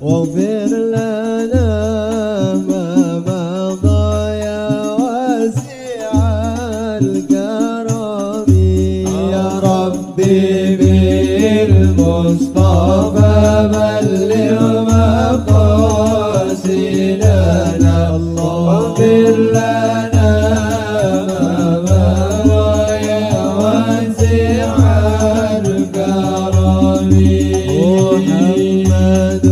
واغفر لنا ما مضى يا واسع الكرم يا ربي بالمصطفى بلغ مقاصدنا واغفر لنا ما مضى يا واسع الكرم محمد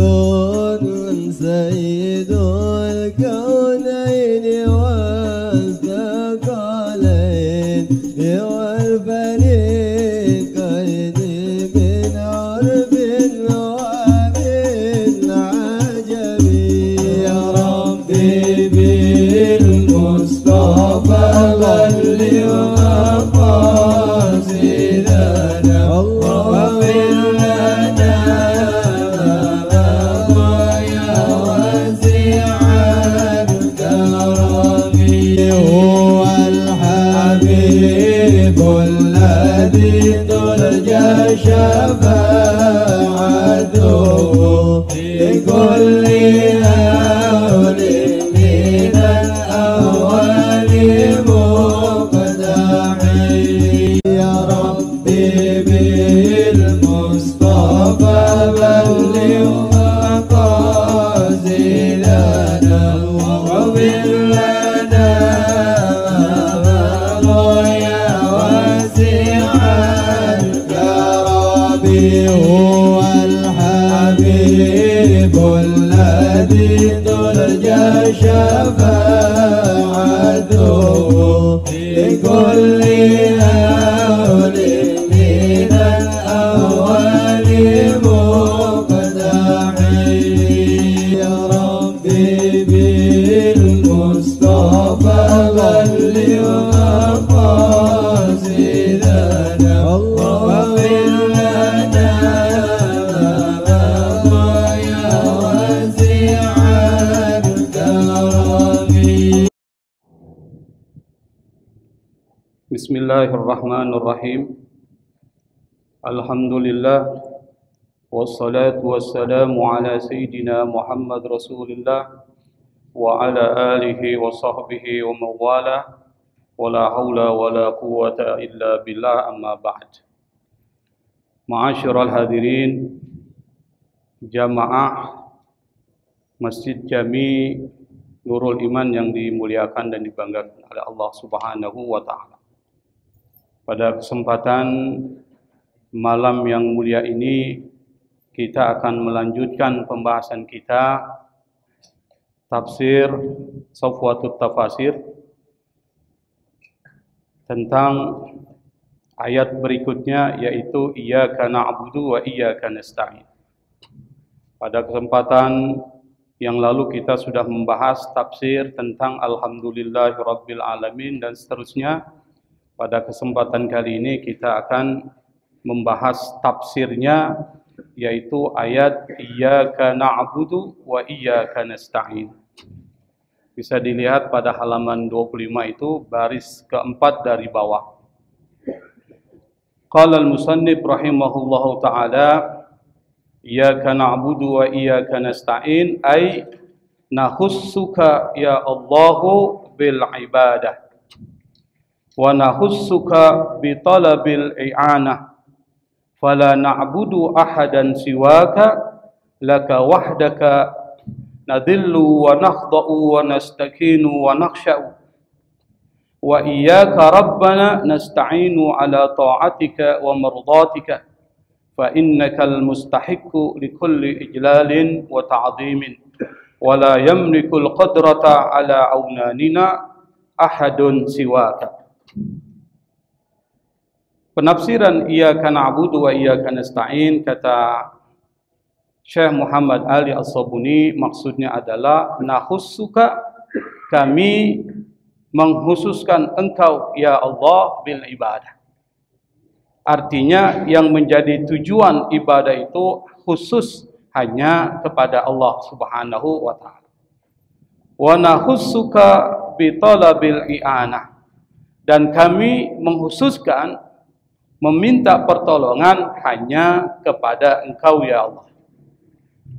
سيد الكونين والثقلين والفريقين من عرب ومن عجم يا ربي بالمصطفى بلغ مقاصدنا واغفر لنا هو الحبيب الذي ترجى شفاعته لكل هول من الأول مقتحم يا ربي بالمصطفى بلغ مقاصدنا واغفر لنا هو الحبيب الذي ترجى شفاعته لكل هول من الأول مقتحم يا ربي بالمصطفى بلغ مقاصدنا واغفر لنا يا واسع الكرم. بسم الله الرحمن الرحيم. الحمد لله والصلاة والسلام على سيدنا محمد رسول الله وعلى آله وصحبه ومن والاه ولا حول ولا قوة إلا بالله أما بعد. Ma'asyiral hadirin jamaah Masjid Jami Nurul Iman yang dimuliakan dan dibanggakan oleh Allah Subhanahu wa taala. Pada kesempatan malam yang mulia ini kita akan melanjutkan pembahasan kita tafsir Safwatut Tafasir tentang ayat berikutnya, yaitu Iyyaka na'budu wa iyyaka nasta'in. Pada kesempatan yang lalu kita sudah membahas tafsir tentang Alhamdulillahirabbil alamin dan seterusnya. Pada kesempatan kali ini kita akan membahas tafsirnya, yaitu ayat Iyyaka na'budu wa iyyaka nasta'in. Bisa dilihat pada halaman 25 itu baris keempat dari bawah. Qala al-musannif rahimahullahu ta'ala Iyyaka na'budu wa iyyaka nasta'in ay nahussuka ya Allahu bil ibadah wa nahussuka bi talabil i'anah fala na'budu ahadan siwaka laka wahdaka nadillu wa nakhda'u wa nastakinu wa nakhsha'u wa iyyaka rabbana nasta'inu ala ta'atika wa mardatika fa innakal mustahiqqu likulli ijlalin wa ta'dhimin wa la yamliku al-qadrata ala aunanina ahadun siwaka. Penafsiran Iyyaka na'budu wa iyyaka nasta'in, kata Syekh Muhammad Ali As-Sabuni, maksudnya adalah nahussuka, kami menghususkan engkau ya Allah bil ibadah. Artinya yang menjadi tujuan ibadah itu khusus hanya kepada Allah Subhanahu wa taala. Wa nahussuka bi talabil i'anah, dan kami menghususkan meminta pertolongan hanya kepada engkau ya Allah.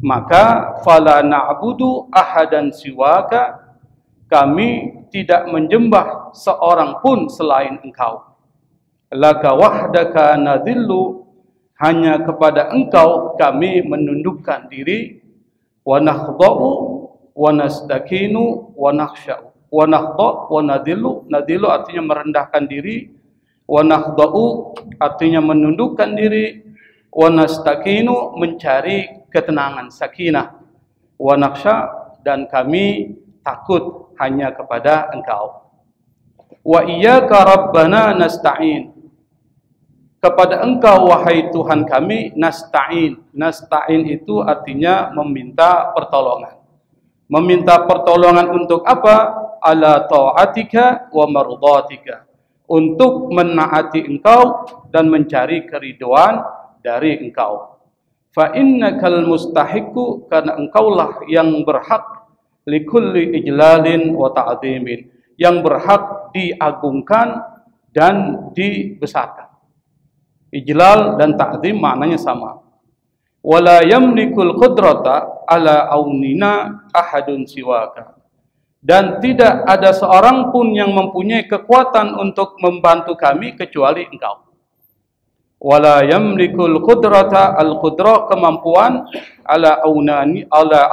maka fala na'budu ahadan siwaka, kami tidak menyembah seorang pun selain engkau. Laka wahdaka nadillu, hanya kepada engkau kami menundukkan diri. Wa nakhda'u wa nastakinu wa nakhsha'u. Wa nakhda'u wa nadillu, nadillu artinya merendahkan diri, wa nakhda'u artinya menundukkan diri, wa nastakinu mencari ketenangan, sakinah, wa nakhsha dan kami takut hanya kepada engkau. Wa iyyaka rabbana nasta'in, kepada engkau wahai Tuhan kami nasta'in. Nasta'in itu artinya meminta pertolongan. Meminta pertolongan untuk apa? Ala ta'atika wa mardatika, untuk menaati engkau dan mencari keriduan dari engkau. Fa innakal mustahiqu, karena engkaulah yang berhak, likulli ijlalin wa ta'zimin, yang berhak diagungkan dan dibesarkan. Ijlal dan ta'zim maknanya sama. Wala yamlikul qudrata ala aunina ahadun siwaka, dan tidak ada seorang pun yang mempunyai kekuatan untuk membantu kami kecuali engkau. Wala yamlikul qudrata, al-qudrah kemampuan, ala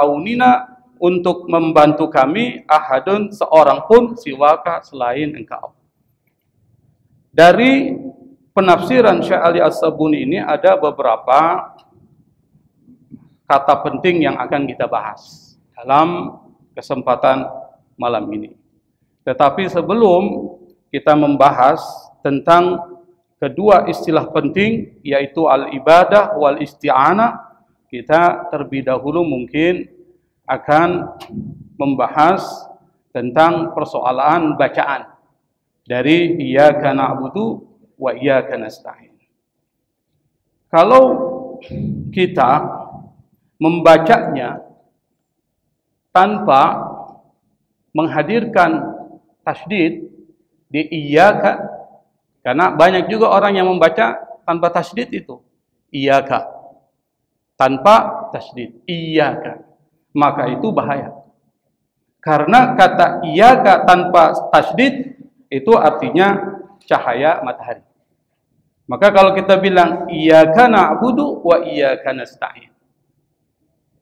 aunina untuk membantu kami, ahadun seorang pun siwaka selain engkau. Dari penafsiran Syekh Ali As-Sabuni ini ada beberapa kata penting yang akan kita bahas dalam kesempatan malam ini. Tetapi sebelum kita membahas tentang kedua istilah penting, yaitu al-ibadah wal isti'anah, kita terlebih dahulu mungkin akan membahas tentang persoalan bacaan dari iyyaka na'budu wa iyyaka nasta'in. Kalau kita membacanya tanpa menghadirkan tasydid di iyyaka, karena banyak juga orang yang membaca tanpa tasydid itu, iyyaka, tanpa tasydid, iyyaka, maka itu bahaya. Karena kata iyyaka tanpa tasydid itu artinya cahaya matahari. Maka kalau kita bilang iyyaka na'budu wa iyyaka nasta'in,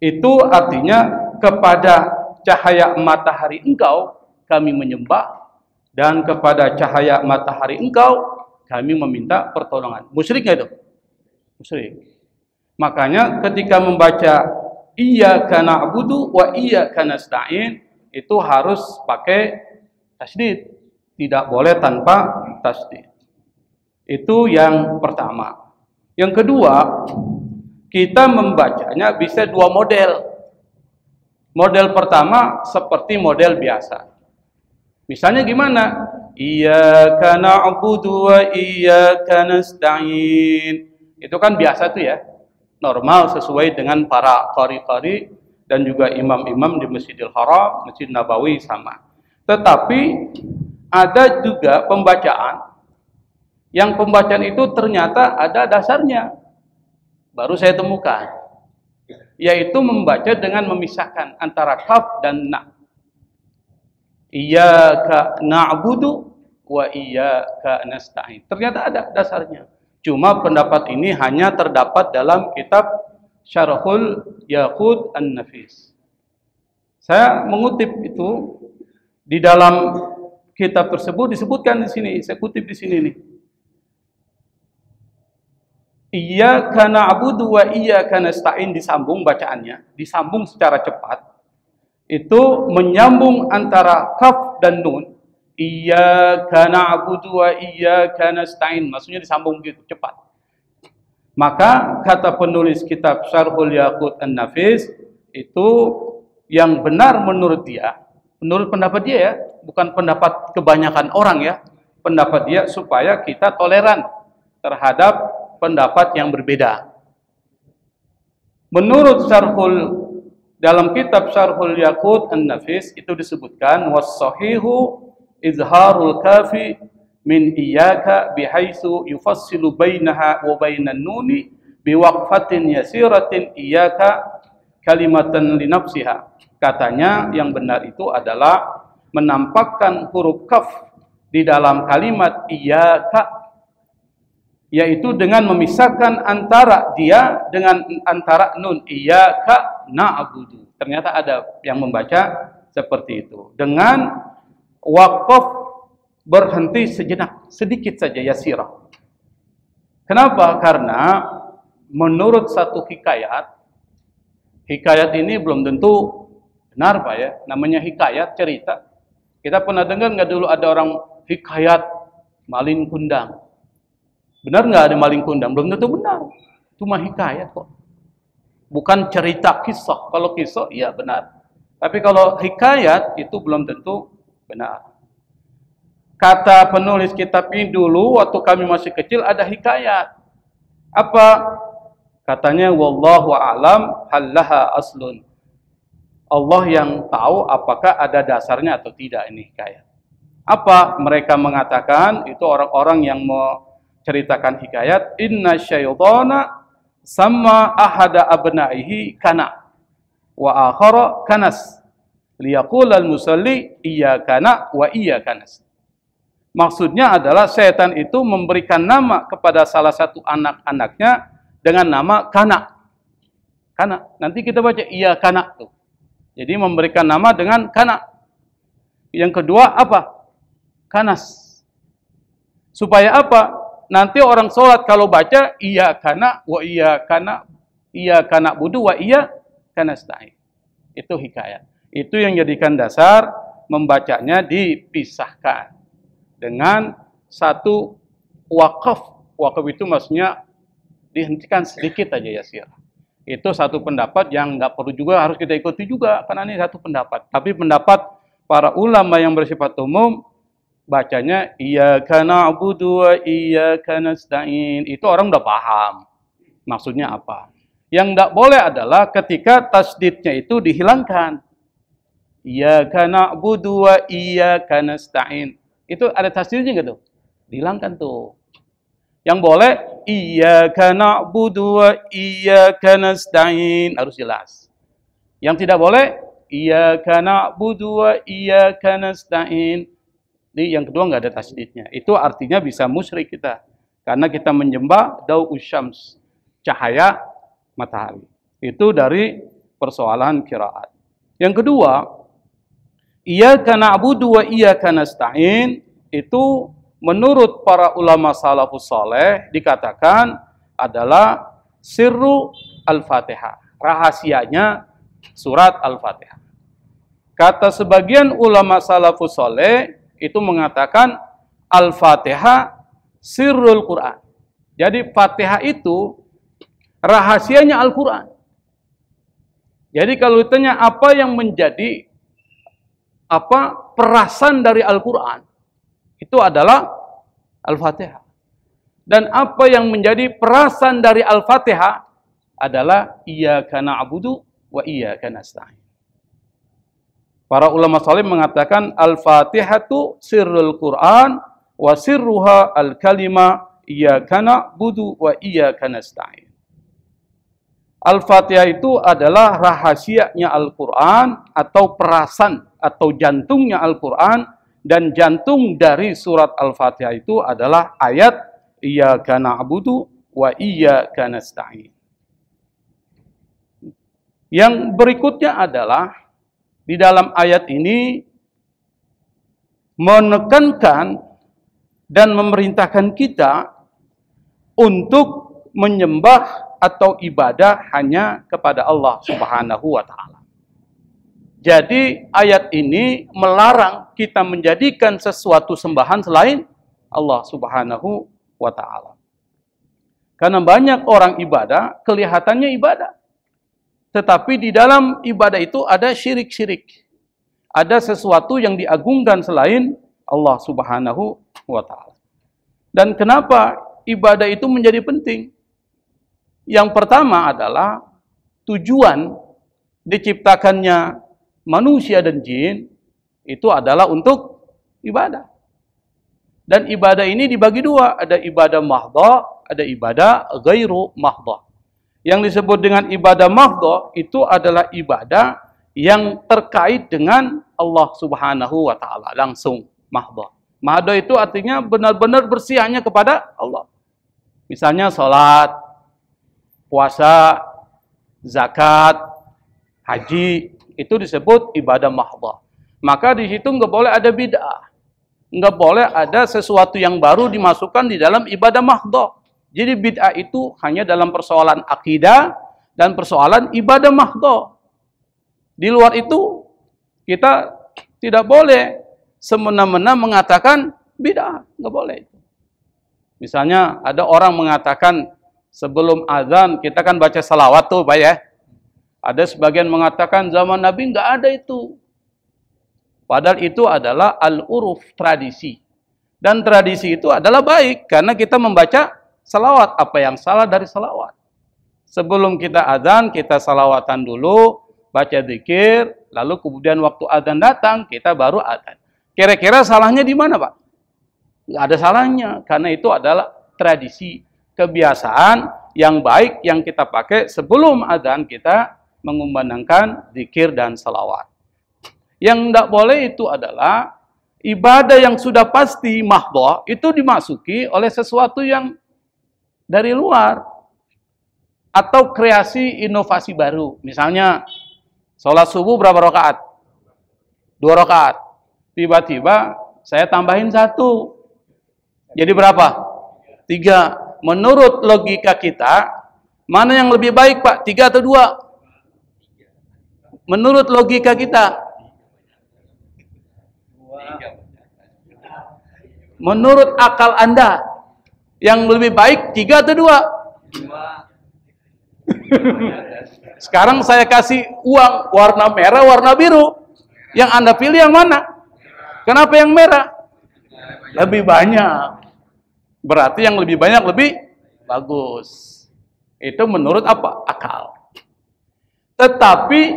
itu artinya kepada cahaya matahari engkau kami menyembah, dan kepada cahaya matahari engkau kami meminta pertolongan. Musyrik nggak itu? Musyrik. Makanya ketika membaca iyyaka na'budu wa iyyaka nasta'in itu harus pakai tasydid, tidak boleh tanpa tasydid. Itu yang pertama. Yang kedua, kita membacanya bisa dua model. Model pertama seperti model biasa. Misalnya gimana? Iyyaka na'budu wa iyyaka nasta'in. Itu kan biasa tuh ya. Normal sesuai dengan para qari-qari dan juga imam-imam di Masjidil Haram, Masjid Nabawi sama. Tetapi ada juga pembacaan yang pembacaan itu ternyata ada dasarnya. Baru saya temukan, yaitu membaca dengan memisahkan antara kaf dan na. Iyyaka na'budu wa iyyaka nasta'in. Ternyata ada dasarnya. Cuma pendapat ini hanya terdapat dalam kitab Syarhul Yaqut An-Nafis. Saya mengutip itu di dalam kitab tersebut, disebutkan di sini. Saya kutip di sini nih. Iyyaka na'budu wa iyyaka nasta'in, disambung bacaannya, disambung secara cepat. Itu menyambung antara kaf dan nun. Iyyaka na'budu wa iyyaka nasta'in, maksudnya disambung begitu cepat. Maka kata penulis kitab Syarhul Yaqut An-Nafis, itu yang benar menurut dia, menurut pendapat dia ya, bukan pendapat kebanyakan orang ya, pendapat dia supaya kita toleran terhadap pendapat yang berbeda. Menurut dalam kitab Syarhul Yaqut An-Nafis itu disebutkan was-sahihu izharul kafi min iyyaka bihaitsu yufassilu bainaha wa bainan nuni biwaqfatin yasiratin iyyaka kalimatan li nafsiha. Katanya yang benar itu adalah menampakkan huruf kaf di dalam kalimat iyyaka, yaitu dengan memisahkan antara dia dengan antara nun, iyyaka na'budu. Ternyata ada yang membaca seperti itu. Dengan waqaf, berhenti sejenak, sedikit saja, yasirah. Kenapa? Karena menurut satu hikayat ini belum tentu benar Pak ya, namanya hikayat, cerita. Kita pernah dengar nggak dulu ada orang hikayat maling kundang? Benar nggak ada maling kundang? Belum tentu benar. Cuma hikayat kok. Bukan cerita kisah. Kalau kisah iya benar. Tapi kalau hikayat itu belum tentu benar. Kata penulis kitab ini dulu waktu kami masih kecil ada hikayat. Apa? Katanya wallahu a'lam hallaha aslun. Allah yang tahu apakah ada dasarnya atau tidak ini hikayat. Apa? Mereka mengatakan, itu orang-orang yang menceritakan hikayat, inna syaitana sama ahada abnaihi kana wa akhara kanas liyaqulal musalli iyyakana wa iyyakanas. Maksudnya adalah setan itu memberikan nama kepada salah satu anak-anaknya dengan nama Kana. Kana. Nanti kita baca iyyakana tuh. Jadi memberikan nama dengan Kana. Yang kedua apa? Kanas. Supaya apa? Nanti orang sholat kalau baca iyyakana wa iyyakana budu wa iyyakana nasta'in. Itu hikayat. Itu yang jadikan dasar membacanya dipisahkan dengan satu wakaf. Wakaf itu maksudnya dihentikan sedikit aja yasir. Itu satu pendapat yang nggak perlu juga harus kita ikuti juga, karena ini satu pendapat. Tapi pendapat para ulama yang bersifat umum, bacanya iyyaka na'budu wa iyyaka nasta'in. Itu orang udah paham maksudnya apa. Yang nggak boleh adalah ketika tasdidnya itu dihilangkan. Iyyaka na'budu wa iyyaka nasta'in. Itu ada tasdidnya nggak tuh? Dihilangkan tuh. Yang boleh iyyaka na'budu wa iyyaka nasta'in, harus jelas. Yang tidak boleh iyyaka na'budu wa iyyaka nasta'in. Jadi yang kedua nggak ada tasdidnya. Itu artinya bisa musyrik kita, karena kita menyembah dau'us syams, cahaya matahari. Itu dari persoalan qiraat. Yang kedua, iyyaka na'budu wa iyyaka nasta'in itu menurut para ulama salafus saleh dikatakan adalah sirru al-Fatihah. Rahasianya surat Al-Fatihah. Kata sebagian ulama salafus saleh itu mengatakan Al-Fatihah sirrul Quran. Jadi Fatihah itu rahasianya Al-Quran. Jadi kalau ditanya apa yang menjadi perasan dari Al-Quran, itu adalah Al-Fatihah. Dan apa yang menjadi perasan dari Al-Fatihah adalah iyyaka na'budu wa iyyaka nasta'in. Para ulama saleh mengatakan Al-Fatihatu sirrul Quran wa sirruha al-kalima iyyaka na'budu wa iyyaka nasta'in. Al-Fatihah itu adalah rahasianya Al-Quran atau perasan atau jantungnya Al-Quran. Dan jantung dari surat Al-Fatihah itu adalah ayat iyyaka na'budu wa iyyaka nasta'in. Yang berikutnya adalah di dalam ayat ini menekankan dan memerintahkan kita untuk menyembah atau ibadah hanya kepada Allah Subhanahu wa ta'ala. Jadi ayat ini melarang kita menjadikan sesuatu sembahan selain Allah Subhanahu wa ta'ala. Karena banyak orang ibadah, kelihatannya ibadah. Tetapi di dalam ibadah itu ada syirik-syirik. Ada sesuatu yang diagungkan selain Allah Subhanahu wa ta'ala. Dan kenapa ibadah itu menjadi penting? Yang pertama adalah tujuan diciptakannya manusia dan jin itu adalah untuk ibadah. Dan ibadah ini dibagi dua, ada ibadah mahdhah, ada ibadah ghairu mahdhah. Yang disebut dengan ibadah mahdhah itu adalah ibadah yang terkait dengan Allah Subhanahu wa taala langsung, mahdhah. Mahdhah itu artinya benar-benar bersih hanya kepada Allah. Misalnya salat, puasa, zakat, haji, itu disebut ibadah mahdhah. Maka di situ nggak boleh ada bid'ah. Nggak boleh ada sesuatu yang baru dimasukkan di dalam ibadah mahdhah. Jadi bid'ah itu hanya dalam persoalan akidah dan persoalan ibadah mahdhah. Di luar itu kita tidak boleh semena-mena mengatakan bid'ah, nggak boleh. Misalnya ada orang mengatakan sebelum azan kita kan baca salawat tuh, Pak ya. Ada sebagian mengatakan zaman Nabi nggak ada itu. Padahal itu adalah al-uruf, tradisi. Dan tradisi itu adalah baik karena kita membaca salawat. Apa yang salah dari salawat? Sebelum kita azan, kita salawatan dulu, baca zikir, lalu kemudian waktu azan datang, kita baru azan. Kira-kira salahnya di mana, Pak? Nggak ada salahnya, karena itu adalah tradisi, kebiasaan yang baik yang kita pakai sebelum azan kita mengumandangkan zikir dan salawat. Yang tidak boleh itu adalah ibadah yang sudah pasti mahdhah itu dimasuki oleh sesuatu yang dari luar atau kreasi inovasi baru. Misalnya sholat subuh berapa rakaat? 2 rakaat. Tiba-tiba saya tambahin 1. Jadi berapa? 3. Menurut logika kita, mana yang lebih baik, Pak? 3 atau 2? Menurut logika kita. Menurut akal Anda, yang lebih baik 3 atau 2? Sekarang saya kasih uang warna merah, warna biru. Yang Anda pilih yang mana? Kenapa yang merah? Lebih banyak. Berarti yang lebih banyak lebih bagus. Itu menurut apa? Akal. Tetapi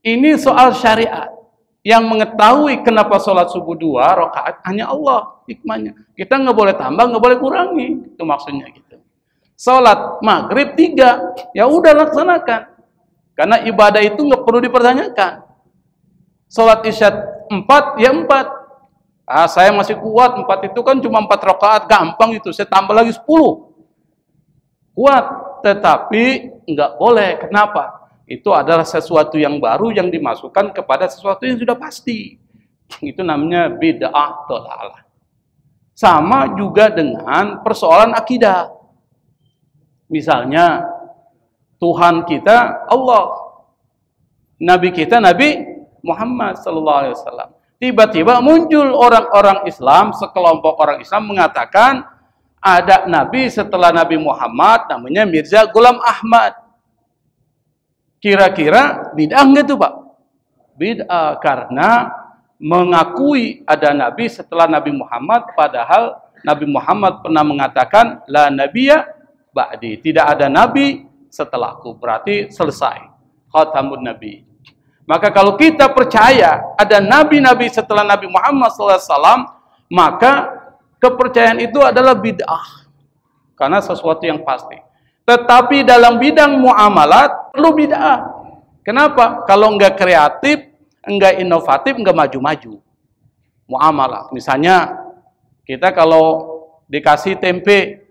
ini soal syariat. Yang mengetahui kenapa sholat subuh 2 rakaat hanya Allah hikmahnya. Kita nggak boleh tambah, nggak boleh kurangi. Itu maksudnya gitu. Sholat maghrib 3, ya udah laksanakan. Karena ibadah itu nggak perlu dipertanyakan. Sholat isya 4, ya 4. Ah, saya masih kuat, 4 itu kan cuma 4 rakaat, gampang itu. Saya tambah lagi 10. Kuat, tetapi nggak boleh. Kenapa? Itu adalah sesuatu yang baru yang dimasukkan kepada sesuatu yang sudah pasti. Itu namanya bid'ah dhalalah. Sama juga dengan persoalan akidah. Misalnya Tuhan kita Allah, Nabi kita Nabi Muhammad SAW. Tiba-tiba muncul orang-orang Islam, sekelompok orang Islam mengatakan ada Nabi setelah Nabi Muhammad namanya Mirza Ghulam Ahmad. Kira-kira bid'ah nggak tuh, Pak? Bid'ah karena mengakui ada Nabi setelah Nabi Muhammad, padahal Nabi Muhammad pernah mengatakan la nabiyya ba'di, tidak ada Nabi setelahku. Berarti selesai khatamun Nabi. Maka kalau kita percaya ada Nabi-Nabi setelah Nabi Muhammad SAW, maka kepercayaan itu adalah bid'ah karena sesuatu yang pasti. Tetapi dalam bidang muamalat perlu bid'ah. Kenapa? Kalau enggak kreatif, enggak inovatif, enggak maju-maju. Muamalah. Misalnya kita kalau dikasih tempe,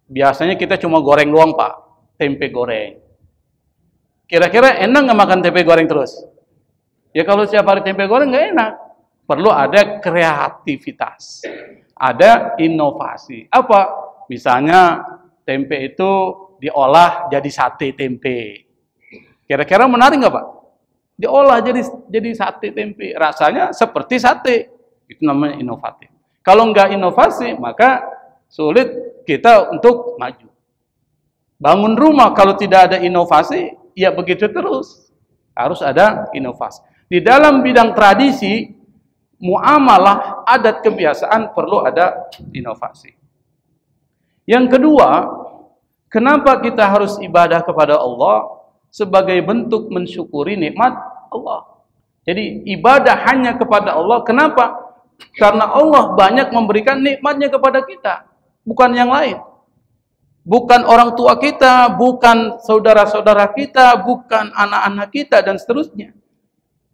biasanya kita cuma goreng doang, Pak. Tempe goreng. Kira-kira enak nggak makan tempe goreng terus? Ya kalau setiap hari tempe goreng nggak enak. Perlu ada kreativitas. Ada inovasi. Apa? Misalnya tempe itu diolah jadi sate tempe. Kira-kira menarik nggak, Pak? Diolah jadi sate tempe. Rasanya seperti sate. Itu namanya inovatif. Kalau nggak inovasi, maka sulit kita untuk maju. Bangun rumah kalau tidak ada inovasi, ya begitu terus. Harus ada inovasi. Di dalam bidang tradisi, muamalah, adat kebiasaan perlu ada inovasi. Yang kedua, kenapa kita harus ibadah kepada Allah? Sebagai bentuk mensyukuri nikmat Allah. Jadi ibadah hanya kepada Allah. Kenapa? Karena Allah banyak memberikan nikmatnya kepada kita, bukan yang lain. bukan orang tua kita, bukan saudara-saudara kita, bukan anak-anak kita, dan seterusnya.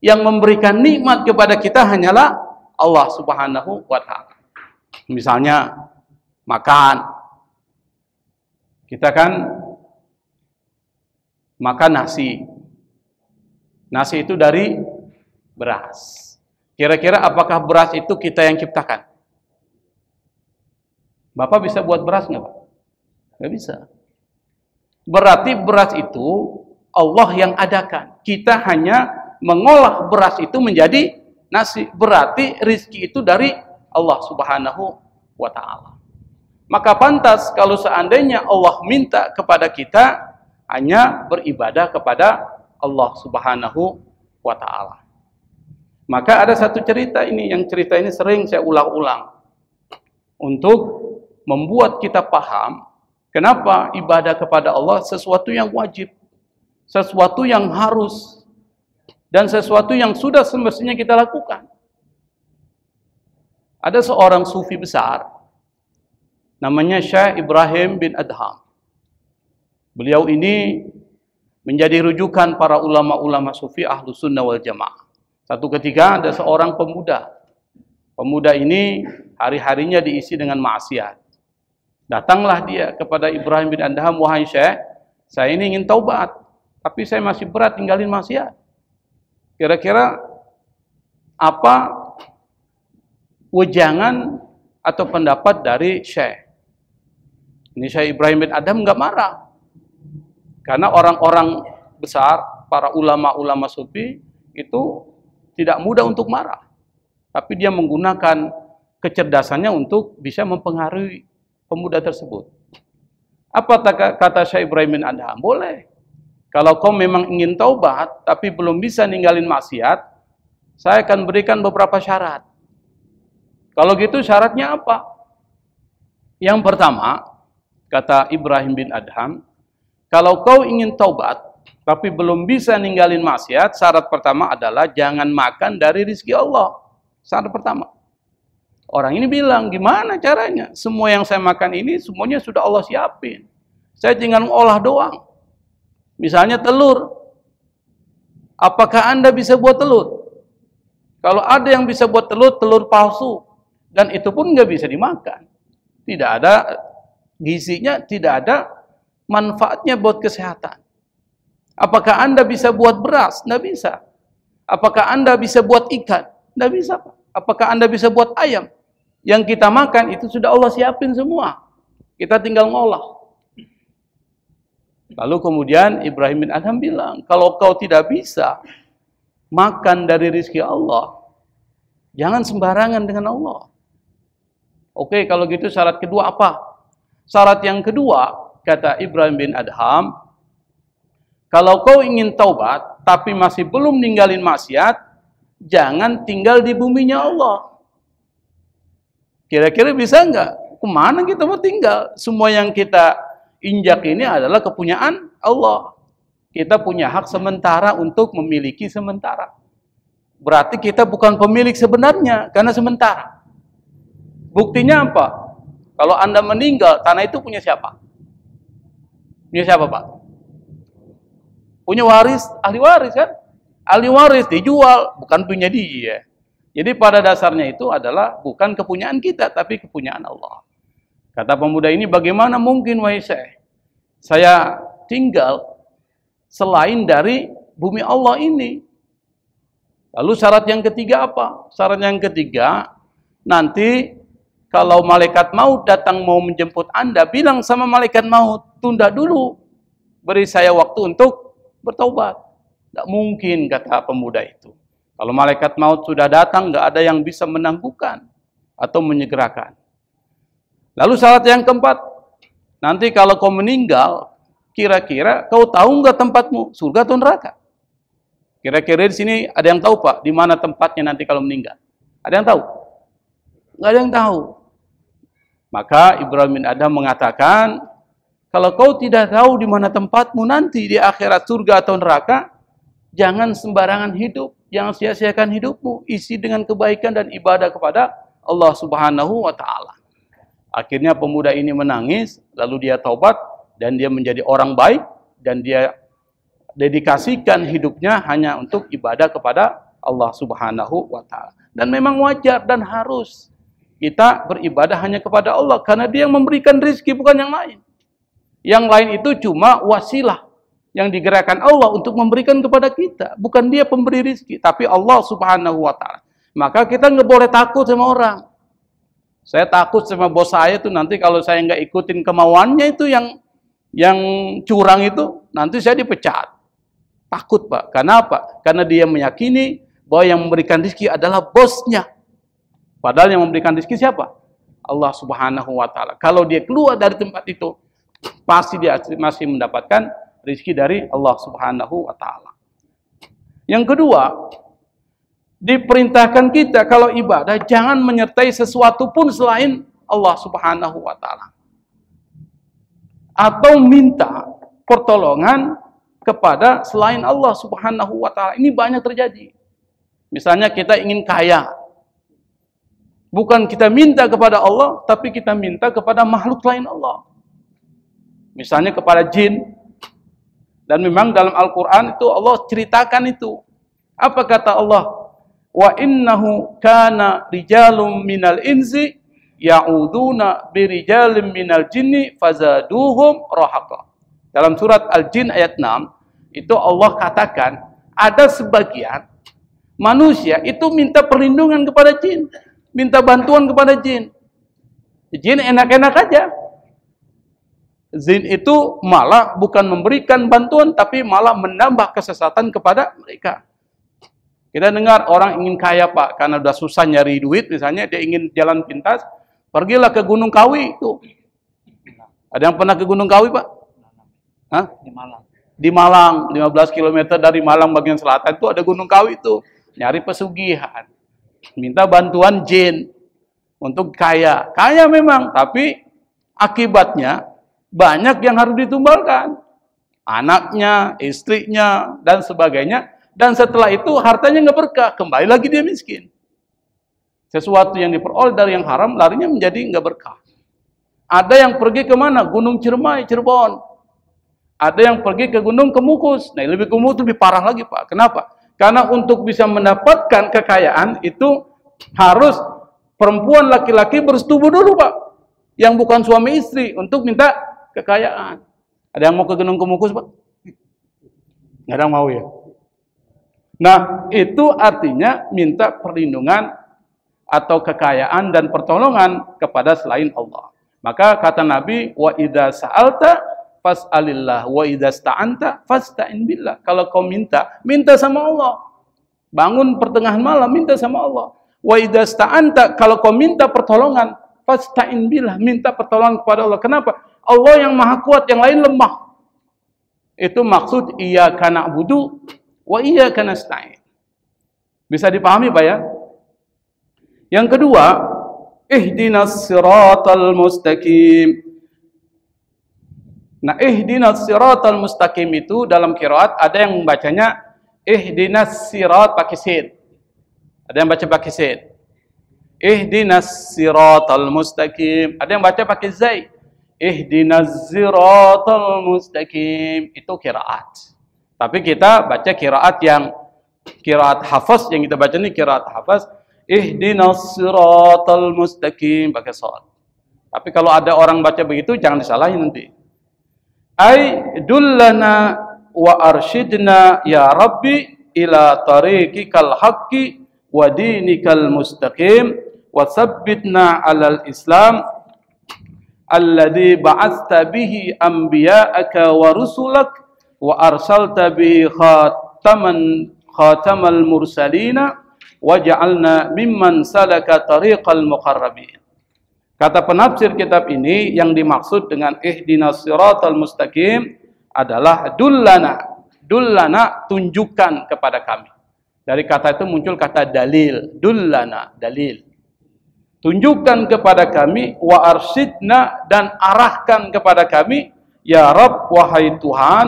Yang memberikan nikmat kepada kita hanyalah Allah Subhanahu wa Ta'ala. Misalnya makan, kita kan makan nasi. Nasi itu dari beras. Kira-kira apakah beras itu kita yang ciptakan? Bapak bisa buat beras nggak, Pak? Nggak bisa. Berarti beras itu Allah yang adakan. Kita hanya mengolah beras itu menjadi nasi. Berarti rizki itu dari Allah Subhanahu wa Ta'ala. Maka pantas kalau seandainya Allah minta kepada kita hanya beribadah kepada Allah Subhanahu wa Ta'ala. Maka ada satu cerita ini, yang cerita ini sering saya ulang-ulang untuk membuat kita paham kenapa ibadah kepada Allah sesuatu yang wajib, sesuatu yang harus, dan sesuatu yang sudah semestinya kita lakukan. Ada seorang sufi besar namanya Syekh Ibrahim bin Adham. Beliau ini menjadi rujukan para ulama-ulama sufi Ahlus Sunnah wal Jamaah. Satu ketika ada seorang pemuda. Pemuda ini hari-harinya diisi dengan maksiat. Datanglah dia kepada Ibrahim bin Adham, "Wahai Syekh, saya ini ingin taubat, tapi saya masih berat tinggalin maksiat. Kira-kira apa wejangan atau pendapat dari Syekh?" Ini Syekh Ibrahim bin Adham nggak marah. Karena orang-orang besar, para ulama-ulama sufi itu tidak mudah untuk marah. Tapi dia menggunakan kecerdasannya untuk bisa mempengaruhi pemuda tersebut. Apa kata Syekh Ibrahim bin Adham? Boleh. Kalau kau memang ingin taubat, tapi belum bisa ninggalin maksiat, saya akan berikan beberapa syarat. Kalau gitu syaratnya apa? Yang pertama, kata Ibrahim bin Adham, kalau kau ingin taubat, tapi belum bisa ninggalin maksiat, syarat pertama adalah jangan makan dari rezeki Allah. Syarat pertama. Orang ini bilang, gimana caranya? Semua yang saya makan ini semuanya sudah Allah siapin. Saya tinggal ngolah doang. Misalnya telur. Apakah Anda bisa buat telur? Kalau ada yang bisa buat telur, telur palsu. Dan itu pun nggak bisa dimakan. Tidak ada gizinya, tidak ada manfaatnya buat kesehatan. Apakah Anda bisa buat beras? Nggak bisa. Apakah Anda bisa buat ikan? Nggak bisa, Pak. Apakah Anda bisa buat ayam? Yang kita makan itu sudah Allah siapin semua. Kita tinggal ngolah. Lalu kemudian Ibrahim bin Adham bilang, kalau kau tidak bisa makan dari rezeki Allah, jangan sembarangan dengan Allah. Oke, kalau gitu syarat kedua apa? Syarat yang kedua, kata Ibrahim bin Adham, kalau kau ingin taubat, tapi masih belum ninggalin maksiat, jangan tinggal di buminya Allah. Kira-kira bisa nggak? Kemana kita mau tinggal? Semua yang kita injak ini adalah kepunyaan Allah. Kita punya hak sementara untuk memiliki sementara. Berarti kita bukan pemilik sebenarnya, karena sementara. Buktinya apa? Kalau Anda meninggal, tanah itu punya siapa? Punya siapa, Pak? Punya waris, ahli waris kan? Ahli waris dijual, bukan punya dia. Jadi pada dasarnya itu adalah bukan kepunyaan kita, tapi kepunyaan Allah. Kata pemuda ini, bagaimana mungkin wahai Syekh, saya tinggal selain dari bumi Allah ini? Lalu syarat yang ketiga apa? Syarat yang ketiga, nanti kalau malaikat maut datang mau menjemput Anda, bilang sama malaikat maut, tunda dulu, beri saya waktu untuk bertaubat. Tidak mungkin, kata pemuda itu. Kalau malaikat maut sudah datang, nggak ada yang bisa menangguhkan atau menyegerakan. Lalu syarat yang keempat, nanti kalau kau meninggal, kira-kira kau tahu nggak tempatmu, surga atau neraka? Kira-kira di sini ada yang tahu, Pak, di mana tempatnya nanti kalau meninggal? Ada yang tahu? Nggak ada yang tahu. Maka Ibrahim bin Adham mengatakan, kalau kau tidak tahu di mana tempatmu nanti di akhirat, surga atau neraka, jangan sembarangan hidup, jangan sia-siakan hidupmu, isi dengan kebaikan dan ibadah kepada Allah Subhanahu wa Ta'ala. Akhirnya pemuda ini menangis, lalu dia taubat dan dia menjadi orang baik dan dia dedikasikan hidupnya hanya untuk ibadah kepada Allah Subhanahu wa taala. Dan memang wajar dan harus kita beribadah hanya kepada Allah karena Dia yang memberikan rezeki, bukan yang lain. Yang lain itu cuma wasilah yang digerakkan Allah untuk memberikan kepada kita, bukan Dia pemberi rezeki, tapi Allah Subhanahu wa taala. Maka kita nggak boleh takut sama orang. Saya takut sama bos saya tuh, nanti kalau saya nggak ikutin kemauannya itu yang curang itu, nanti saya dipecat. Takut, Pak. Karena apa? Karena dia meyakini bahwa yang memberikan rezeki adalah bosnya. Padahal yang memberikan rezeki siapa? Allah Subhanahu wa taala. Kalau dia keluar dari tempat itu, pasti dia masih mendapatkan rezeki dari Allah Subhanahu wa taala. Yang kedua, diperintahkan kita kalau ibadah jangan menyertai sesuatu pun selain Allah Subhanahu wa taala. Atau minta pertolongan kepada selain Allah Subhanahu wa taala. Ini banyak terjadi. Misalnya kita ingin kaya. Bukan kita minta kepada Allah, tapi kita minta kepada makhluk lain Allah. Misalnya kepada jin. Dan memang dalam Al-Qur'an itu Allah ceritakan itu. Apa kata Allah? Wa innahu kana rijalun minal insi ya'uduna birijalin minal jinni fazaduhum rahaqa. Dalam surat Al-Jin ayat 6 itu Allah katakan ada sebagian manusia itu minta perlindungan kepada jin, minta bantuan kepada jin. Jin enak-enak aja. Jin itu malah bukan memberikan bantuan tapi malah menambah kesesatan kepada mereka. Kita dengar orang ingin kaya, Pak, karena udah susah nyari duit, misalnya dia ingin jalan pintas, pergilah ke Gunung Kawi itu. Ada yang pernah ke Gunung Kawi, Pak? Hah? Di Malang. Di Malang, 15 km dari Malang bagian selatan itu ada Gunung Kawi itu. Nyari pesugihan. Minta bantuan jin untuk kaya. Kaya memang, tapi akibatnya banyak yang harus ditumbalkan. Anaknya, istrinya, dan sebagainya. Dan setelah itu hartanya nggak berkah, kembali lagi dia miskin. Sesuatu yang diperoleh dari yang haram, larinya menjadi nggak berkah. Ada yang pergi ke mana? Gunung Ciremai, Cirebon. Ada yang pergi ke Gunung Kemukus. Nah, lebih Kemukus lebih parah lagi, Pak. Kenapa? Karena untuk bisa mendapatkan kekayaan itu harus perempuan laki-laki bersetubuh dulu, Pak. Yang bukan suami istri untuk minta kekayaan. Ada yang mau ke Gunung Kemukus, Pak? Nggak ada yang mau ya? Nah, itu artinya minta perlindungan atau kekayaan dan pertolongan kepada selain Allah. Maka kata Nabi, wa idza sa'alta fas'alillah wa idza sta'anta fasta'in billah. Kalau kau minta, minta sama Allah. Bangun pertengahan malam, minta sama Allah. Wa idza sta'anta, kalau kau minta pertolongan, fasta'in billah, minta pertolongan kepada Allah. Kenapa? Allah yang maha kuat, yang lain lemah. Itu maksud iyyaka na'budu wa iyyaka nasta'in. Bisa dipahami, Pak ya? Yang kedua, ihdinas siratal mustaqim. Nah, ihdinas siratal mustaqim itu dalam qiraat ada yang membacanya ihdinas sirat pakai sin. Ada yang baca pakai sin. Ihdinas siratal mustaqim. Ada yang baca pakai zai. Ihdinas siratal mustaqim. Itu qiraat. Tapi kita baca qiraat yang qiraat hafaz, yang kita baca ini qiraat hafaz. Ihdinas siratal mustaqim pakai shad. Tapi kalau ada orang baca begitu jangan disalahin nanti. Ai dullana wa arsyidna ya rabbi ila tariqikal haqqi wa dinikal mustaqim wa tsabbitna alal islam alladzi ba'atsta bihi anbiya'aka wa rusulak wa arsalta bi khatamal mursalina wa ja'alna mimman salaka tariqal muqarrabin. Kata penafsir kitab ini yang dimaksud dengan ihdinas siratal mustaqim adalah dullana. Dullana, tunjukkan kepada kami. Dari kata itu muncul kata dalil. Dullana, dalil. Tunjukkan kepada kami wa arsyidna, dan arahkan kepada kami ya Rabb, wahai Tuhan,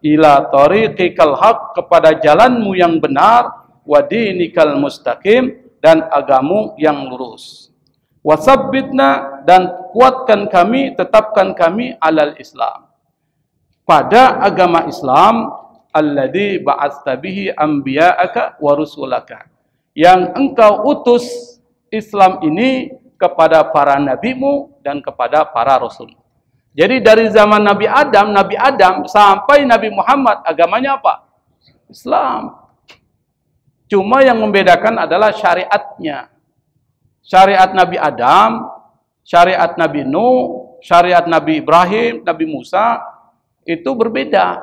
ila tariqikal haq, kepada jalanmu yang benar, wa dinikal mustaqim, dan agamu yang lurus. Wasabbitna, dan kuatkan kami, tetapkan kami alal Islam, pada agama Islam, alladzi ba'atsta bihi anbiya'aka wa rusulaka, yang engkau utus Islam ini kepada para nabimu dan kepada para rasul. Jadi dari zaman Nabi Adam sampai Nabi Muhammad, agamanya apa? Islam. Cuma yang membedakan adalah syariatnya. Syariat Nabi Adam, syariat Nabi Nuh, syariat Nabi Ibrahim, Nabi Musa, itu berbeda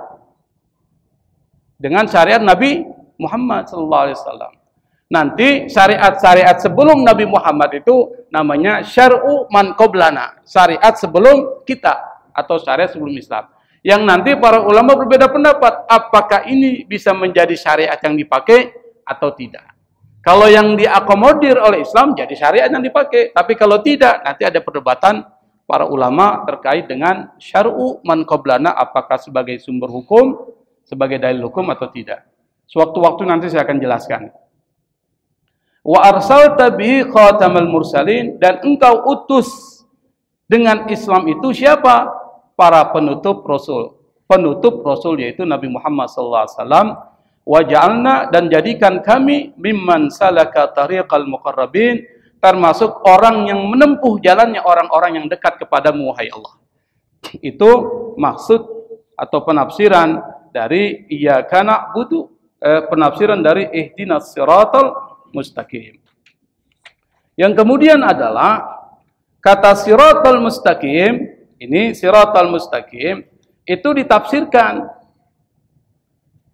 dengan syariat Nabi Muhammad SAW. Nanti syariat-syariat sebelum Nabi Muhammad itu namanya syar'u man qablana, syariat sebelum kita atau syariat sebelum Islam. Yang nanti para ulama berbeda pendapat, apakah ini bisa menjadi syariat yang dipakai atau tidak. Kalau yang diakomodir oleh Islam jadi syariat yang dipakai, tapi kalau tidak nanti ada perdebatan para ulama terkait dengan syar'u man qablana, apakah sebagai sumber hukum, sebagai dalil hukum atau tidak. Sewaktu-waktu nanti saya akan jelaskan. Wa arsalta bihi khatamal mursalin, dan engkau utus dengan Islam itu siapa? Para penutup Rasul. Penutup Rasul yaitu Nabi Muhammad SAW. Wa ja'alna, dan jadikan kami mimman salaka tariqal muqarrabin, termasuk orang yang menempuh jalannya orang-orang yang dekat kepadamu, wahai Allah. Itu maksud atau penafsiran dari iyyaka na'budu, penafsiran dari ihdinas siratal mustaqim. Yang kemudian adalah kata siratal mustaqim, ini siratal mustaqim itu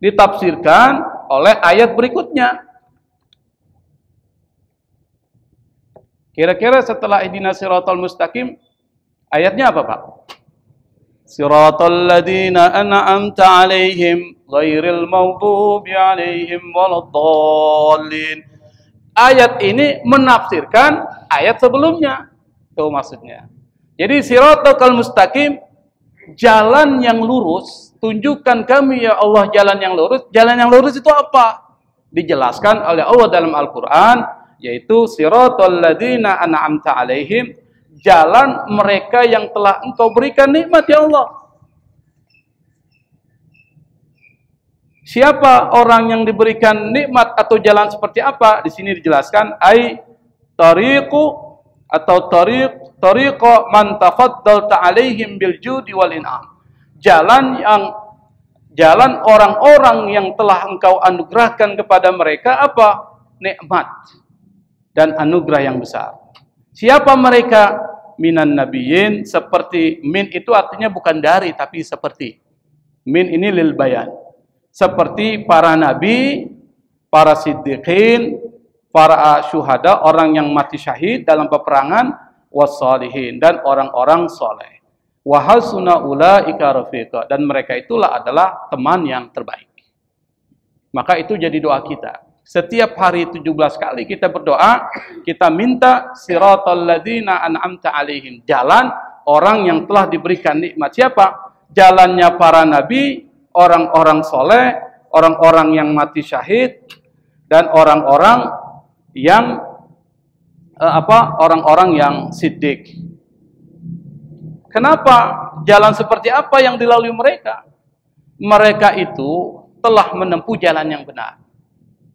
ditafsirkan oleh ayat berikutnya. Kira-kira setelah ihdinas siratal mustaqim ayatnya apa, Pak? Siratal ladzina an'amta 'alaihim ghairil maghdubi 'alaihim waladdallin. Ayat ini menafsirkan ayat sebelumnya. Itu maksudnya. Jadi siratal mustaqim, jalan yang lurus. Tunjukkan kami ya Allah jalan yang lurus. Jalan yang lurus itu apa? Dijelaskan oleh Allah dalam Al-Quran, yaitu siratal ladzina an'amta 'alaihim, jalan mereka yang telah engkau berikan nikmat ya Allah. Siapa orang yang diberikan nikmat atau jalan seperti apa? Di sini dijelaskan ai tariqu atau tariqa man tafaddalta 'alaihim bil judi wal in'am. Jalan orang-orang yang telah engkau anugerahkan kepada mereka apa? Nikmat dan anugerah yang besar. Siapa mereka? Minan nabiyyin, seperti min itu artinya bukan dari tapi seperti. Min ini lil bayan. Seperti para nabi, para siddiqin, para syuhada, orang yang mati syahid dalam peperangan, wassalihin, dan orang-orang soleh. Wa hasuna ulaika rafiqa, dan mereka itulah adalah teman yang terbaik. Maka itu jadi doa kita. Setiap hari 17 kali kita berdoa, kita minta siratal ladzina an'amta 'alaihim, jalan orang yang telah diberikan nikmat. Siapa? Jalannya para nabi, orang-orang soleh, orang-orang yang mati syahid, dan orang-orang yang orang-orang yang siddiq. Kenapa? Jalan seperti apa yang dilalui mereka? Mereka itu telah menempuh jalan yang benar.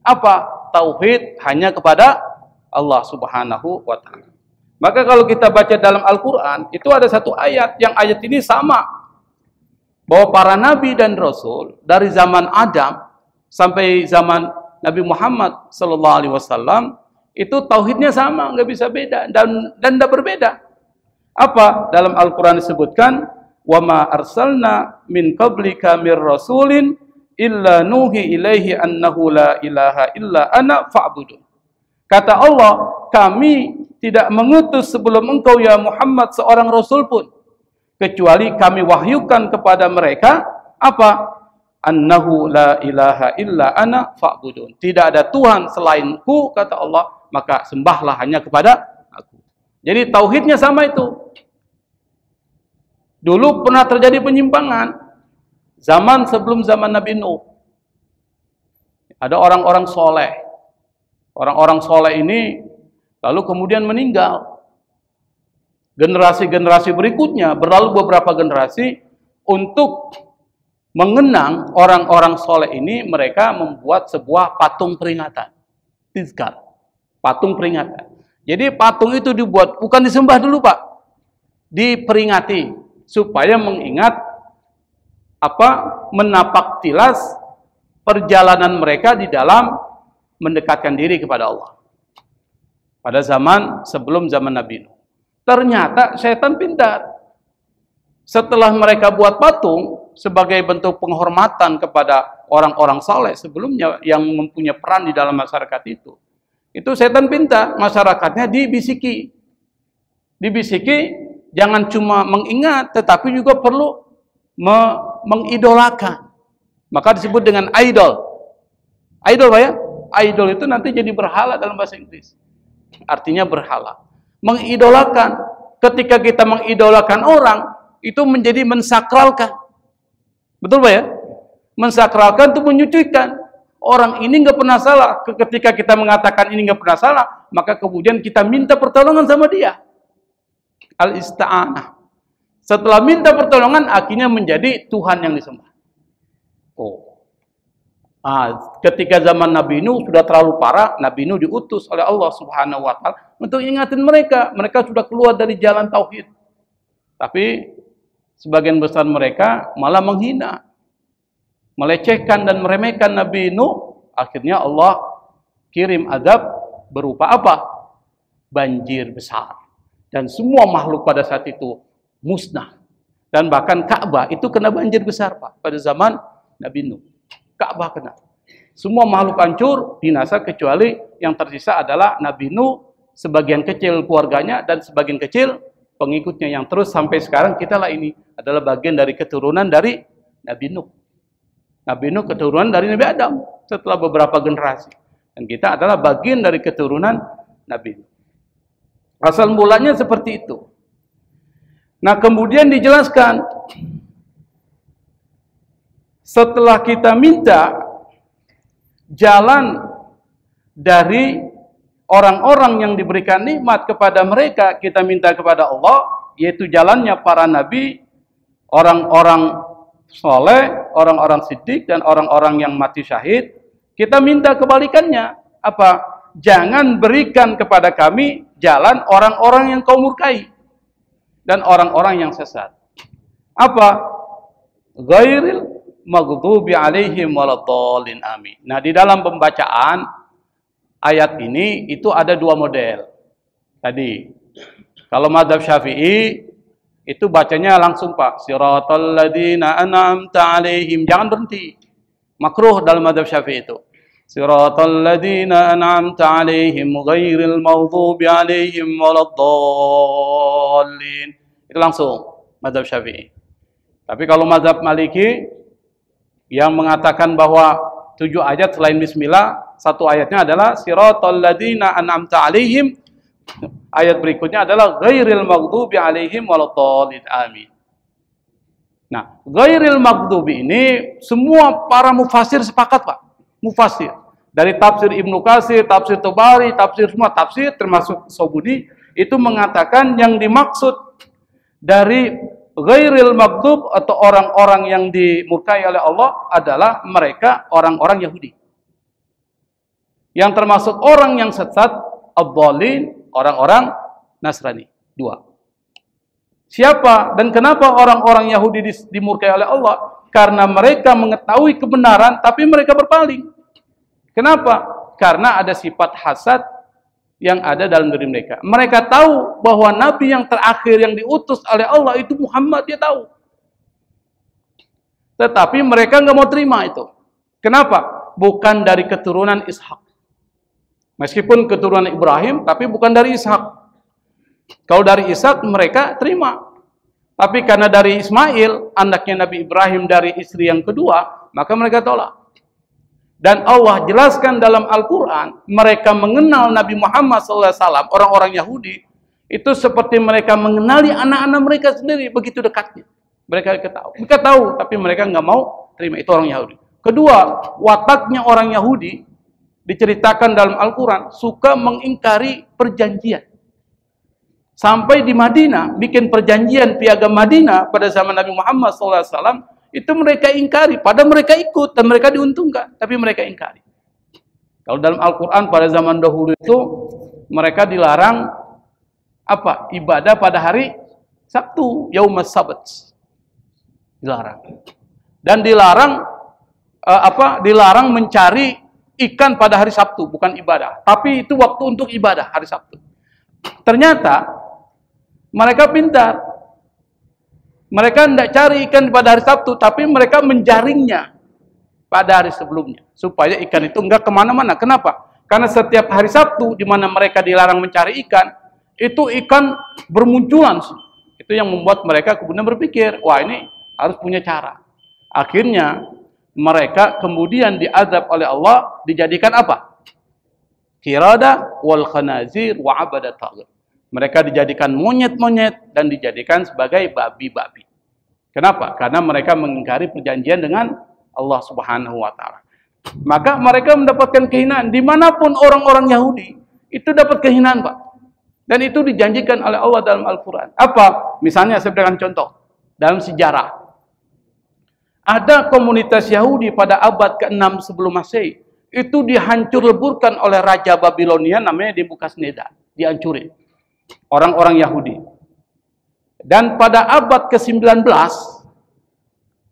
Apa? Tauhid hanya kepada Allah Subhanahu wa ta'ala. Maka kalau kita baca dalam Al-Quran, itu ada satu ayat, yang ayat ini sama, bahwa para nabi dan rasul dari zaman Adam sampai zaman Nabi Muhammad SAW itu tauhidnya sama, nggak bisa beda dan tidak berbeda. Apa? Dalam Al-Quran disebutkan, wa ma arsalna min qablika mir rasulin illa nuhi ilaihi annahu la ilaha illa ana fa'budun. Kata Allah, kami tidak mengutus sebelum engkau ya Muhammad seorang rasul pun, kecuali kami wahyukan kepada mereka apa? Annahu la ilaha illa ana fa'budun. Tidak ada Tuhan selainku, kata Allah, maka sembahlah hanya kepada aku. Jadi tauhidnya sama itu. Dulu pernah terjadi penyimpangan zaman sebelum zaman Nabi Nuh. Ada orang-orang soleh. Orang-orang soleh ini lalu kemudian meninggal. generasi-generasi berikutnya, berlalu beberapa generasi, untuk mengenang orang-orang soleh ini, mereka membuat sebuah patung peringatan. Tizkar. Patung peringatan. Jadi patung itu dibuat, bukan disembah dulu Pak. Diperingati. Supaya mengingat menapak tilas perjalanan mereka di dalam mendekatkan diri kepada Allah. Pada zaman sebelum zaman Nabi Nuh. Ternyata setan pintar. Setelah mereka buat patung sebagai bentuk penghormatan kepada orang-orang saleh sebelumnya yang mempunyai peran di dalam masyarakat itu setan pintar, masyarakatnya dibisiki. Jangan cuma mengingat, tetapi juga perlu mengidolakan. Maka disebut dengan idol. Idol Pak ya? Idol itu nanti jadi berhala dalam bahasa Inggris. Artinya berhala. Mengidolakan. Ketika kita mengidolakan orang, itu menjadi mensakralkan. Betul Pak ya? Mensakralkan itu menyucikan. Orang ini nggak pernah salah. Ketika kita mengatakan ini nggak pernah salah, maka kemudian kita minta pertolongan sama dia. Al-ista'anah. Setelah minta pertolongan, akhirnya menjadi Tuhan yang disembah. Ketika zaman Nabi Nuh sudah terlalu parah, Nabi Nuh diutus oleh Allah Subhanahu wa Ta'ala untuk ingatin mereka. Mereka sudah keluar dari jalan tauhid. Tapi sebagian besar mereka malah menghina, melecehkan dan meremehkan Nabi Nuh. Akhirnya Allah kirim azab berupa apa? Banjir besar. Dan semua makhluk pada saat itu musnah. Dan bahkan Ka'bah itu kena banjir besar Pak. Pada zaman Nabi Nuh. Ka'bah kena. Semua makhluk hancur, binasa, kecuali yang tersisa adalah Nabi Nuh, sebagian kecil keluarganya, dan sebagian kecil pengikutnya yang terus sampai sekarang. Kitalah ini adalah bagian dari keturunan dari Nabi Nuh. Nabi Nuh keturunan dari Nabi Adam setelah beberapa generasi. Dan kita adalah bagian dari keturunan Nabi Nuh. Asal mulanya seperti itu. Nah, kemudian dijelaskan setelah kita minta jalan dari orang-orang yang diberikan nikmat kepada mereka, kita minta kepada Allah, yaitu jalannya para nabi, orang-orang soleh, orang-orang siddiq, dan orang-orang yang mati syahid. Kita minta kebalikannya. Apa? Jangan berikan kepada kami jalan orang-orang yang kau murkai dan orang-orang yang sesat. Apa? Ghairil maghdubi alaihim waladdallin, amin. Nah, di dalam pembacaan ayat ini itu ada dua model. Tadi kalau mazhab Syafi'i itu bacanya langsung Pak, siratal ladzina an'amta alaihim, jangan berhenti. Makruh dalam mazhab Syafi'i itu. Siratal ladzina an'amta alaihim ghairil maghdubi alaihim waladdallin. Itu langsung mazhab Syafi'i. Tapi kalau mazhab Maliki yang mengatakan bahwa 7 ayat selain bismillah, satu ayatnya adalah siratal ladzina an'amta alaihim, ayat berikutnya adalah ghairil maghdubi alaihim waladdallin, amin. Nah, ghairil maghdubi ini semua para mufasir sepakat Pak. Mufasir dari tafsir Ibnu Katsir, tafsir Tabari, tafsir semua tafsir termasuk Sobudi itu mengatakan yang dimaksud dari ghairil maghdub atau orang-orang yang dimurkai oleh Allah adalah mereka orang-orang Yahudi. Yang termasuk orang yang sesat, ad-dhalin, orang-orang Nasrani. Dua. Siapa dan kenapa orang-orang Yahudi dimurkai oleh Allah? Karena mereka mengetahui kebenaran tapi mereka berpaling. Kenapa? Karena ada sifat hasad yang ada dalam diri mereka. Mereka tahu bahwa Nabi yang terakhir yang diutus oleh Allah itu Muhammad, dia tahu. Tetapi mereka nggak mau terima itu. Kenapa? Bukan dari keturunan Ishak. Meskipun keturunan Ibrahim, tapi bukan dari Ishak. Kalau dari Ishak mereka terima. Tapi karena dari Ismail, anaknya Nabi Ibrahim dari istri yang kedua, maka mereka tolak. Dan Allah jelaskan dalam Al-Quran, mereka mengenal Nabi Muhammad SAW, orang-orang Yahudi, itu seperti mereka mengenali anak-anak mereka sendiri, begitu dekatnya. Mereka tahu, tapi mereka nggak mau terima, itu orang Yahudi. Kedua, wataknya orang Yahudi, diceritakan dalam Al-Quran, suka mengingkari perjanjian. Sampai di Madinah, bikin perjanjian piagam Madinah pada zaman Nabi Muhammad SAW, itu mereka ingkari. Padahal mereka ikut dan mereka diuntungkan, tapi mereka ingkari. Kalau dalam Al-Quran pada zaman dahulu itu, mereka dilarang apa? Ibadah pada hari Sabtu, Yaumas Sabat. Dilarang. Dan dilarang dilarang mencari ikan pada hari Sabtu, bukan ibadah. Tapi itu waktu untuk ibadah, hari Sabtu. Ternyata mereka pintar. Mereka tidak cari ikan pada hari Sabtu, tapi mereka menjaringnya pada hari sebelumnya. Supaya ikan itu enggak kemana-mana. Kenapa? Karena setiap hari Sabtu, di mana mereka dilarang mencari ikan, itu ikan bermunculan. Itu yang membuat mereka kemudian berpikir, wah ini harus punya cara. Akhirnya, mereka kemudian diazab oleh Allah, dijadikan apa? Qirada wal khanazir wa abadat taghut. Mereka dijadikan monyet-monyet dan dijadikan sebagai babi-babi. Kenapa? Karena mereka mengingkari perjanjian dengan Allah Subhanahu wa Ta'ala. Maka mereka mendapatkan kehinaan. Dimanapun orang-orang Yahudi itu dapat kehinaan, Pak. Dan itu dijanjikan oleh Allah dalam Al-Quran. Apa? Misalnya saya berikan contoh dalam sejarah. Ada komunitas Yahudi pada abad ke-6 sebelum Masehi. Itu dihancur leburkan oleh Raja Babilonia namanya Nebukadnezar. Dihancurin. Orang-orang Yahudi. Dan pada abad ke-19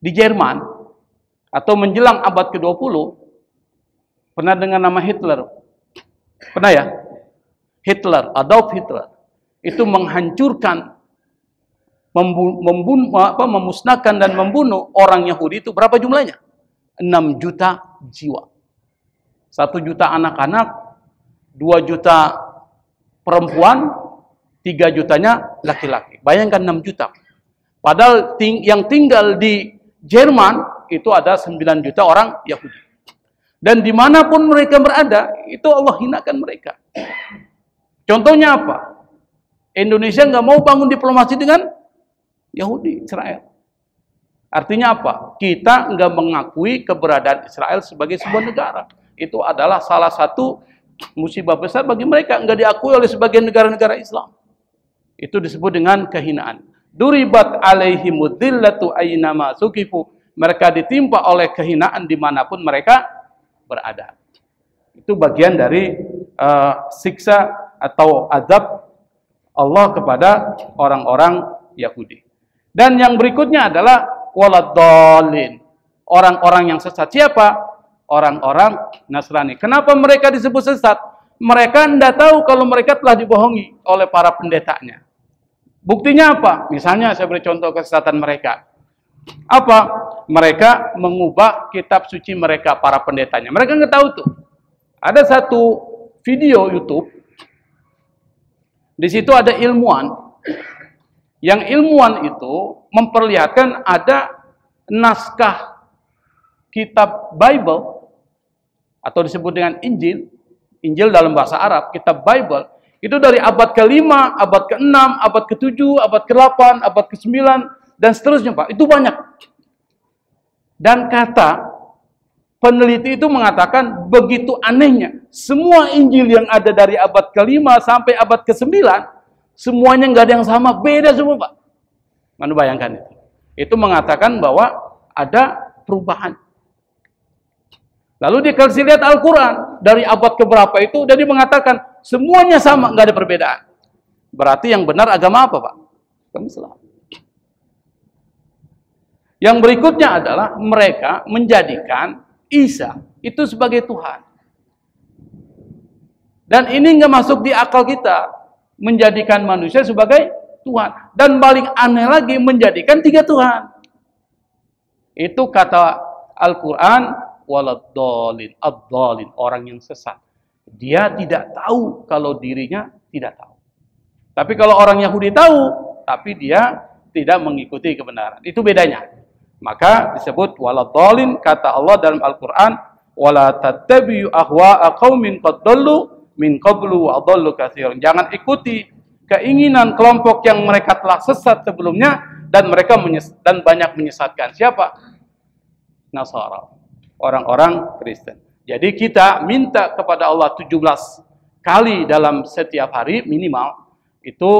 di Jerman atau menjelang abad ke-20 pernah dengar nama Hitler? Pernah ya? Hitler, Adolf Hitler itu menghancurkan, memusnahkan dan membunuh orang Yahudi itu berapa jumlahnya? 6 juta jiwa. 1 juta anak-anak, 2 juta perempuan, 3 jutanya laki-laki. Bayangkan 6 juta. Padahal yang tinggal di Jerman itu ada 9 juta orang Yahudi. Dan dimanapun mereka berada, itu Allah hinakan mereka. Contohnya apa? Indonesia nggak mau bangun diplomasi dengan Yahudi, Israel. Artinya apa? Kita nggak mengakui keberadaan Israel sebagai sebuah negara. Itu adalah salah satu musibah besar bagi mereka. Nggak diakui oleh sebagian negara-negara Islam. Itu disebut dengan kehinaan. Duribat alaihimud dhillatu aynama sukifu. Mereka ditimpa oleh kehinaan dimanapun mereka berada. Itu bagian dari siksa atau azab Allah kepada orang-orang Yahudi. Dan yang berikutnya adalah waladhdallin. Orang-orang yang sesat. Siapa? Orang-orang Nasrani. Kenapa mereka disebut sesat? Mereka tidak tahu kalau mereka telah dibohongi oleh para pendetanya. Buktinya apa? Misalnya saya beri contoh kesesatan mereka. Apa? Mereka mengubah kitab suci mereka, para pendetanya. Mereka nggak tahu tuh. Ada satu video YouTube. Di situ ada ilmuwan. Yang ilmuwan itu memperlihatkan ada naskah kitab Bible atau disebut dengan Injil. Injil dalam bahasa Arab, kitab Bible. Itu dari abad ke-5, abad ke-6, abad ke-7, abad ke-8, abad ke-9, dan seterusnya, Pak. Itu banyak. Dan kata peneliti itu mengatakan begitu anehnya. Semua Injil yang ada dari abad ke-5 sampai abad ke-9, semuanya nggak ada yang sama, beda semua, Pak. Mana bayangkan itu. Itu mengatakan bahwa ada perubahan. Lalu dikasih lihat Al-Quran dari abad keberapa itu, jadi mengatakan semuanya sama, nggak ada perbedaan. Berarti yang benar agama apa, Pak? Agama Islam. Yang berikutnya adalah mereka menjadikan Isa itu sebagai Tuhan. Dan ini nggak masuk di akal kita, menjadikan manusia sebagai Tuhan. Dan paling aneh lagi, menjadikan 3 Tuhan. Itu kata Al-Quran, waladhdallin, ad-dhalin, orang yang sesat. Dia tidak tahu kalau dirinya tidak tahu. Tapi kalau orang Yahudi tahu, tapi dia tidak mengikuti kebenaran. Itu bedanya. Maka disebut waladhdallin, kata Allah dalam Al-Quran, wala tattabi'u ahwa'a qaumin qad dallu min qablu wa adallu katsiran. Jangan ikuti keinginan kelompok yang mereka telah sesat sebelumnya dan mereka banyak menyesatkan. Siapa? Nasara. Orang-orang Kristen. Jadi kita minta kepada Allah 17 kali dalam setiap hari minimal, itu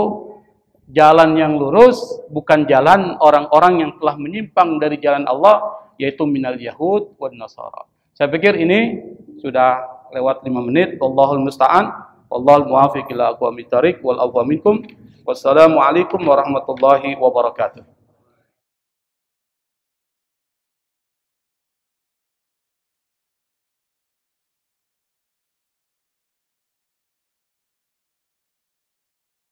jalan yang lurus, bukan jalan orang-orang yang telah menyimpang dari jalan Allah, yaitu minal Yahud wan Nasara. Saya pikir ini sudah lewat 5 menit. Wallahul musta'an. Wallahul muwaffiq ila aqwamit thariq wal afwa minkum. Wassalamualaikum warahmatullahi wabarakatuh.